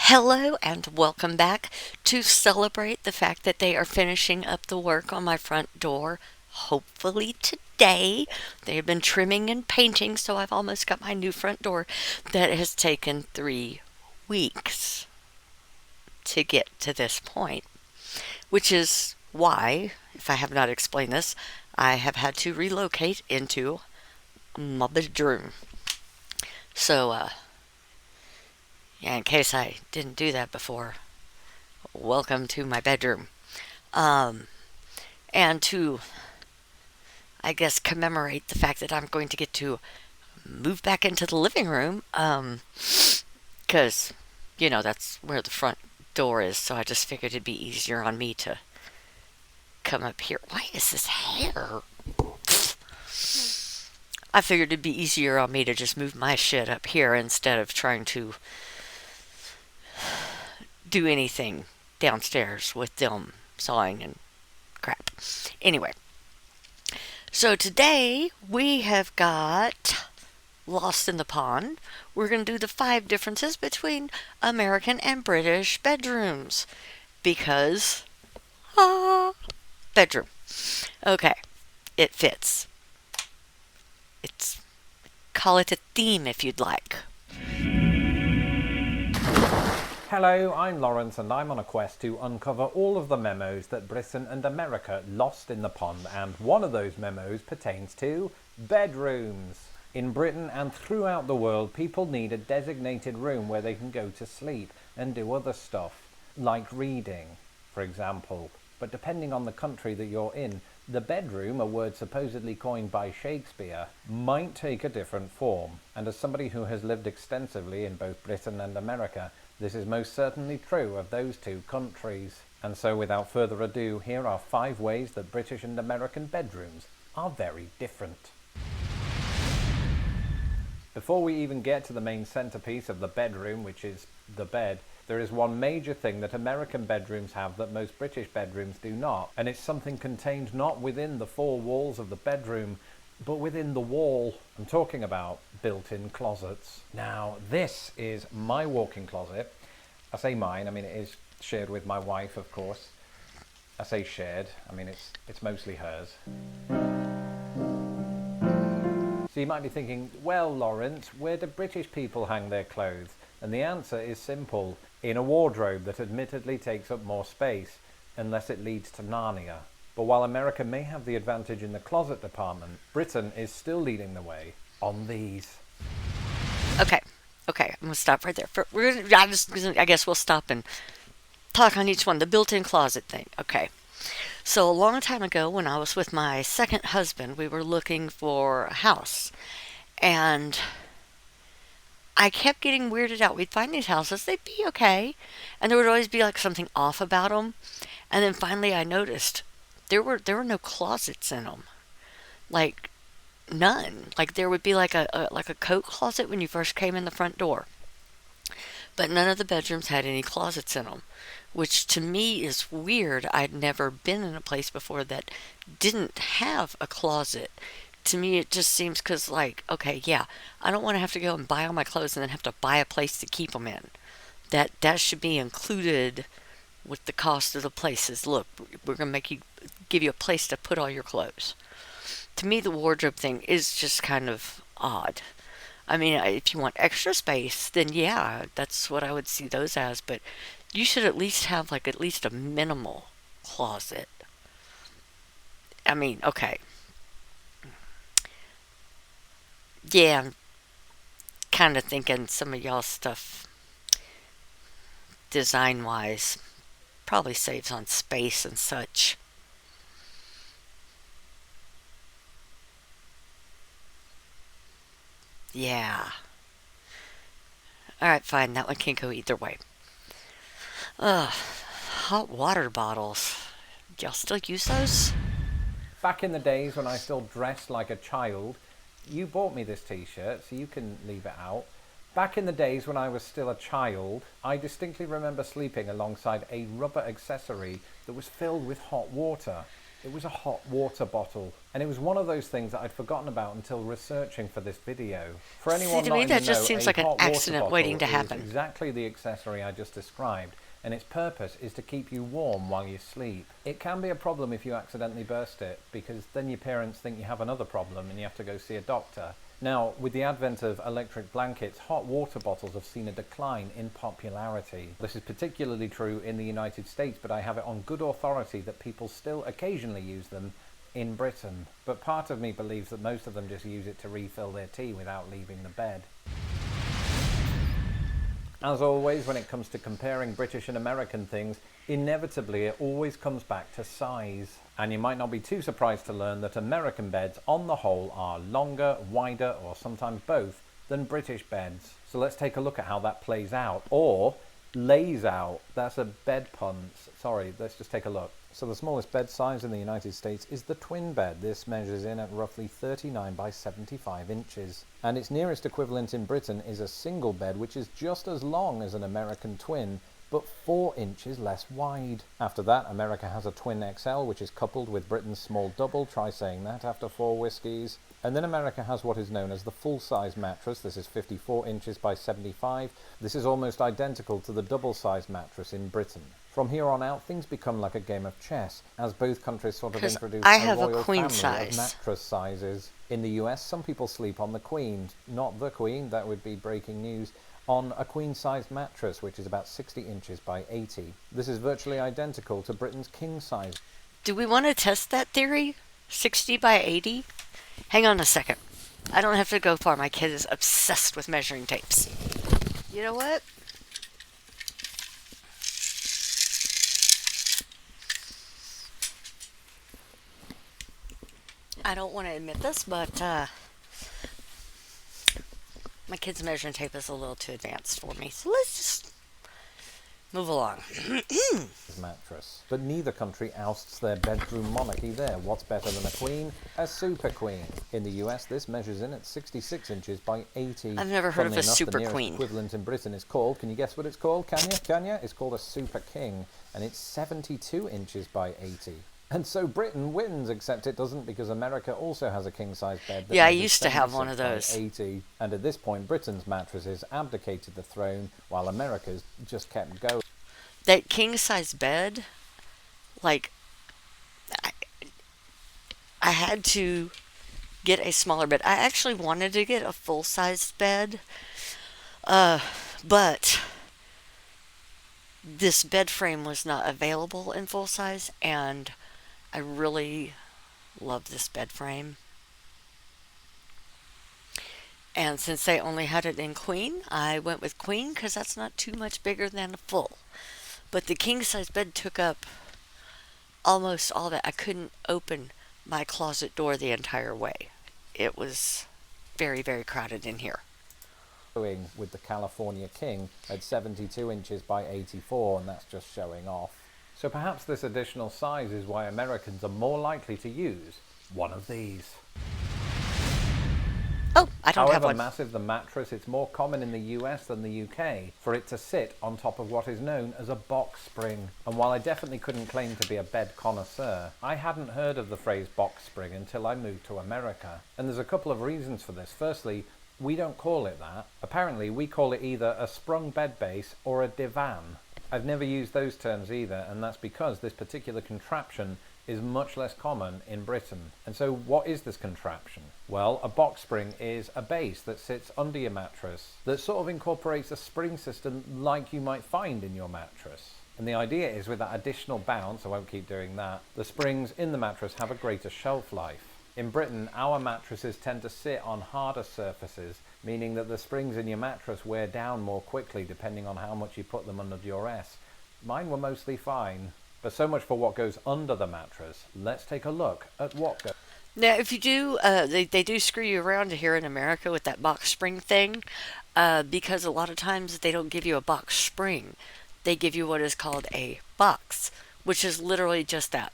Hello and welcome back to celebrate the fact that they are finishing up the work on my front door. Hopefully today. They have been trimming and painting, so I've almost got my new front door that has taken 3 weeks to get to this point, which is why, if I have not explained this, I have had to relocate into my bedroom. So, yeah, in case I didn't do that before, welcome to my bedroom. Um, and to, I guess, commemorate the fact that I'm going to get to move back into the living room, because, that's where the front door is, so I just figured it'd be easier on me to come up here. Why is this hair? I figured it'd be easier on me to just move my shit up here instead of trying to do anything downstairs with them sawing and crap. Anyway, so today we have got Lost in the Pond. We're going to do the 5 differences between American and British bedrooms. Because, ah, bedroom. Okay, it fits. It's, call it a theme if you'd like. Hello, I'm Lawrence and I'm on a quest to uncover all of the memos that Britain and America lost in the pond, and one of those memos pertains to bedrooms. In Britain and throughout the world, people need a designated room where they can go to sleep and do other stuff, like reading, for example. But depending on the country that you're in, the bedroom, a word supposedly coined by Shakespeare, might take a different form. And as somebody who has lived extensively in both Britain and America, this is most certainly true of those two countries. And so without further ado, here are 5 ways that British and American bedrooms are very different. Before we even get to the main centerpiece of the bedroom, which is the bed, there is one major thing that American bedrooms have that most British bedrooms do not, and it's something contained not within the 4 walls of the bedroom, but within the wall. I'm talking about built-in closets. Now, this is my walk-in closet. I say mine, I mean it is shared with my wife, of course. I say shared, I mean it's mostly hers. So you might be thinking, well, Lawrence, where do British people hang their clothes? And the answer is simple: in a wardrobe that admittedly takes up more space, unless it leads to Narnia. But while America may have the advantage in the closet department, Britain is still leading the way on these. Okay, I'm going to stop right there. I guess we'll stop and talk on each one. The built-in closet thing. Okay. So a long time ago, when I was with my second husband, we were looking for a house. And I kept getting weirded out. We'd find these houses, they'd be okay. And there would always be like something off about them. And then finally I noticed there were no closets in them. Like none. Like there would be like a coat closet when you first came in the front door. But none of the bedrooms had any closets in them, which to me is weird. I'd never been in a place before that didn't have a closet. To me, it just seems because, like, okay, yeah, I don't want to have to go and buy all my clothes and then have to buy a place to keep them in. That should be included with the cost of the places. Look, we're gonna give you a place to put all your clothes. To me, the wardrobe thing is just kind of odd. I mean, if you want extra space, then yeah, that's what I would see those as. But you should at least have like at least a minimal closet. I mean, okay, yeah, I'm kind of thinking some of y'all stuff design wise probably saves on space and such. Yeah. All right, fine. That one can go either way. Ugh, hot water bottles. Do y'all still use those? Back in the days when I still dressed like a child, you bought me this t-shirt, so you can leave it out. Back in the days when I was still a child, I distinctly remember sleeping alongside a rubber accessory that was filled with hot water. It was a hot water bottle. And it was one of those things that I'd forgotten about until researching for this video. For anyone to not me, in the that just know, seems a like an hot water accident bottle waiting to is happen. exactly the accessory I just described, and its purpose is to keep you warm while you sleep. It can be a problem if you accidentally burst it, because then your parents think you have another problem and you have to go see a doctor. Now, with the advent of electric blankets, hot water bottles have seen a decline in popularity. This is particularly true in the United States, but I have it on good authority that people still occasionally use them in Britain. But part of me believes that most of them just use it to refill their tea without leaving the bed. As always, when it comes to comparing British and American things, inevitably it always comes back to size. And you might not be too surprised to learn that American beds on the whole are longer, wider, or sometimes both, than British beds. So let's take a look at how that plays out, or lays out. That's a bed pun. Sorry, let's just take a look. So the smallest bed size in the United States is the twin bed. This measures in at roughly 39 by 75 inches. And its nearest equivalent in Britain is a single bed, which is just as long as an American twin, but 4 inches less wide. After that, America has a twin XL, which is coupled with Britain's small double. Try saying that after 4 whiskies. And then America has what is known as the full-size mattress. This is 54 inches by 75. This is almost identical to the double-size mattress in Britain. From here on out, things become like a game of chess, as both countries sort of 'Cause introduce I a have a royal queen family of size. mattress sizes. In the US, some people sleep on the queen, not the queen, that would be breaking news, on a queen-sized mattress, which is about 60 inches by 80. This is virtually identical to Britain's king-size. Do we want to test that theory? 60 by 80? Hang on a second. I don't have to go far. My kid is obsessed with measuring tapes. You know what? I don't want to admit this, but my kid's measuring tape is a little too advanced for me. So let's just move along. Mattress. But neither country ousts their bedroom monarchy there. What's better than a queen? A super queen. In the US, this measures in at 66 inches by 80. I've never heard of Funnily a enough, super the nearest queen. equivalent in Britain is called, can you guess what it's called? Can you? It's called a super king, and it's 72 inches by 80. And so Britain wins, except it doesn't, because America also has a king-size bed. That Yeah, I measures used to have one of 76 by those. 80. And at this point, Britain's mattresses abdicated the throne, while America's just kept going. That king size bed, like, I, I had to get a smaller bed. I actually wanted to get a full sized bed, but this bed frame was not available in full size, and I really love this bed frame. And since they only had it in queen, I went with queen because that's not too much bigger than a full. But the king size bed took up almost all that. I couldn't open my closet door the entire way. It was very, very crowded in here. With the California King at 72 inches by 84, and that's just showing off. So perhaps this additional size is why Americans are more likely to use one of these. Oh, I don't have However one. massive the mattress, it's more common in the US than the UK for it to sit on top of what is known as a box spring. And while I definitely couldn't claim to be a bed connoisseur, I hadn't heard of the phrase box spring until I moved to America. And there's a couple of reasons for this. Firstly, we don't call it that. Apparently, we call it either a sprung bed base or a divan. I've never used those terms either, and that's because this particular contraption is much less common in Britain. And so what is this contraption? Well, a box spring is a base that sits under your mattress that sort of incorporates a spring system like you might find in your mattress. And the idea is with that additional bounce, I won't keep doing that, the springs in the mattress have a greater shelf life. In Britain, our mattresses tend to sit on harder surfaces, meaning that the springs in your mattress wear down more quickly depending on how much you put them under duress. Mine were mostly fine. But so much for what goes under the mattress. Let's take a look at what goes. Now, if you do, they do screw you around here in America with that box spring thing, because a lot of times they don't give you a box spring. They give you what is called a box, which is literally just that.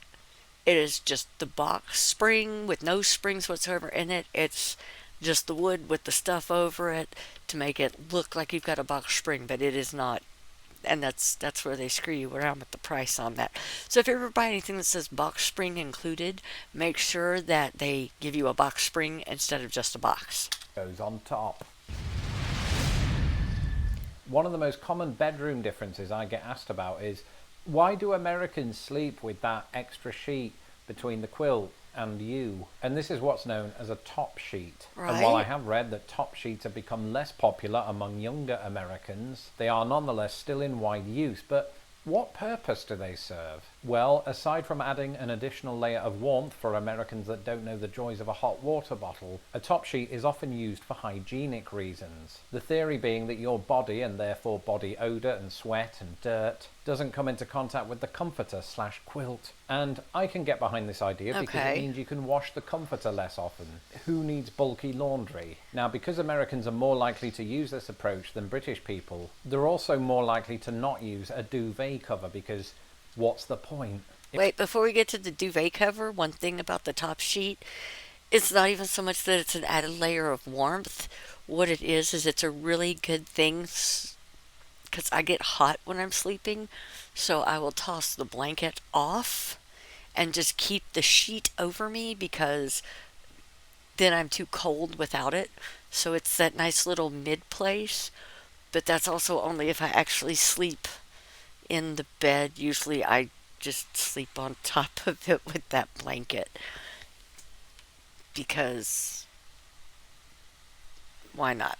It is just the box spring with no springs whatsoever in it. It's just the wood with the stuff over it to make it look like you've got a box spring, but it is not and that's where they screw you around with the price on that. So if you ever buy anything that says box spring included, make sure that they give you a box spring instead of just a box. Goes on top. One of the most common bedroom differences I get asked about is, why do Americans sleep with that extra sheet between the quilt and you? And this is what's known as a top sheet. And while I Right. have read that top sheets have become less popular among younger Americans, they are nonetheless still in wide use. But what purpose do they serve? Well, aside from adding an additional layer of warmth for Americans that don't know the joys of a hot water bottle, a top sheet is often used for hygienic reasons. The theory being that your body, and therefore body odor and sweat and dirt, doesn't come into contact with the comforter slash quilt. And I can get behind this idea because it Okay. means you can wash the comforter less often. Who needs bulky laundry? Now, because Americans are more likely to use this approach than British people, they're also more likely to not use a duvet cover because what's the point? Wait, before we get to the duvet cover, one thing about the top sheet, it's not even so much that it's an added layer of warmth. What it is it's a really good thing because I get hot when I'm sleeping, so I will toss the blanket off and just keep the sheet over me because then I'm too cold without it. So it's that nice little mid place, but that's also only if I actually sleep in the bed. Usually I just sleep on top of it with that blanket because why not?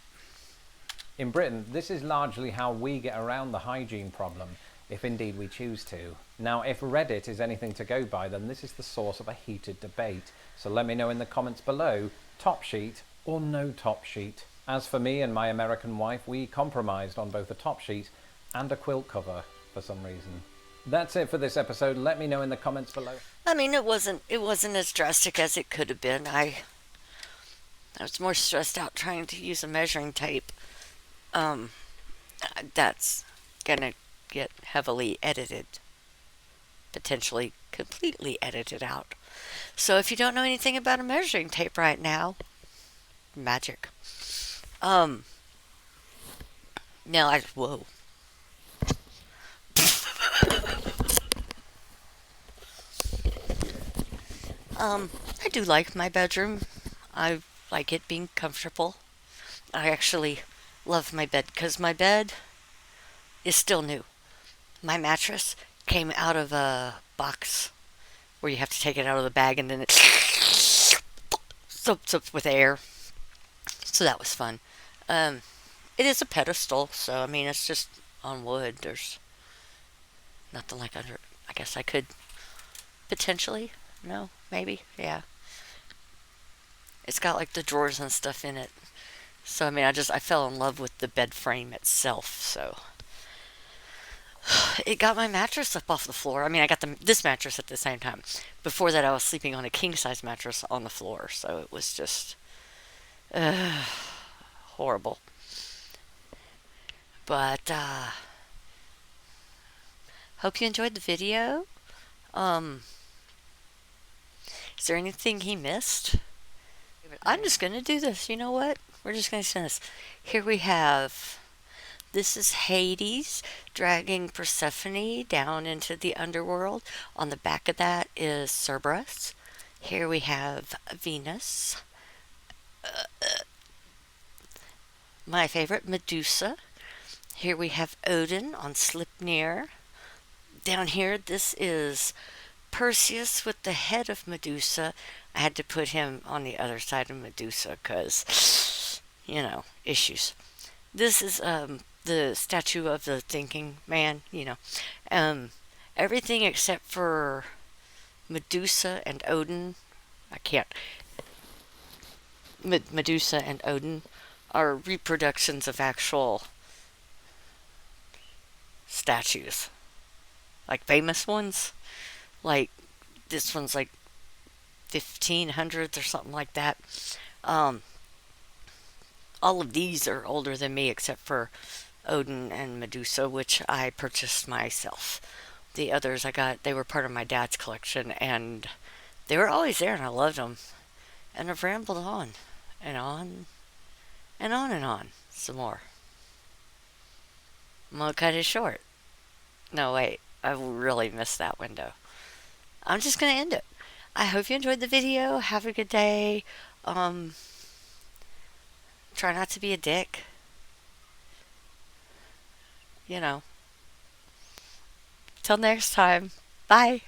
In Britain, this is largely how we get around the hygiene problem, if indeed we choose to. Now, if Reddit is anything to go by, then this is the source of a heated debate. So let me know in the comments below, top sheet or no top sheet. As for me and my American wife, we compromised on both a top sheet and a quilt cover for some reason. That's it for this episode. Let me know in the comments below. I mean, it wasn't as drastic as it could have been. I was more stressed out trying to use a measuring tape. Um, that's gonna get heavily edited, potentially completely edited out. So if you don't know anything about a measuring tape right now, magic. Um, now I whoa. I do like my bedroom. I like it being comfortable. I actually love my bed because my bed is still new. My mattress came out of a box where you have to take it out of the bag and then it soaks up with air. So that was fun. Um, it is a pedestal, so I mean it's just on wood. There's nothing like under. I guess I could potentially. No, maybe. Yeah. It's got like the drawers and stuff in it. So I mean I fell in love with the bed frame itself. So it got my mattress up off the floor. I mean, I got this mattress at the same time. Before that, I was sleeping on a king size mattress on the floor, so it was just horrible. But hope you enjoyed the video. Um, is there anything he missed? I'm just gonna do this. You know what? We're just gonna send this. Here we have. This is Hades dragging Persephone down into the underworld. On the back of that is Cerberus. Here we have Venus. My favorite, Medusa. Here we have Odin on Sleipnir. Down here, this is Perseus with the head of Medusa. I had to put him on the other side of Medusa because, issues. This is the statue of the thinking man, everything except for Medusa and Odin. I can't. Medusa and Odin are reproductions of actual statues, like famous ones. Like this one's like 1500s or something like that. All of these are older than me except for Odin and Medusa, which I purchased myself. The others they were part of my dad's collection, and they were always there, and I loved them. And I've rambled on, and on, and on, and on, some more. I'm gonna cut it short. No, wait. I really missed that window. I'm just going to end it. I hope you enjoyed the video. Have a good day. Um, Try not to be a dick. You know. Till next time. Bye.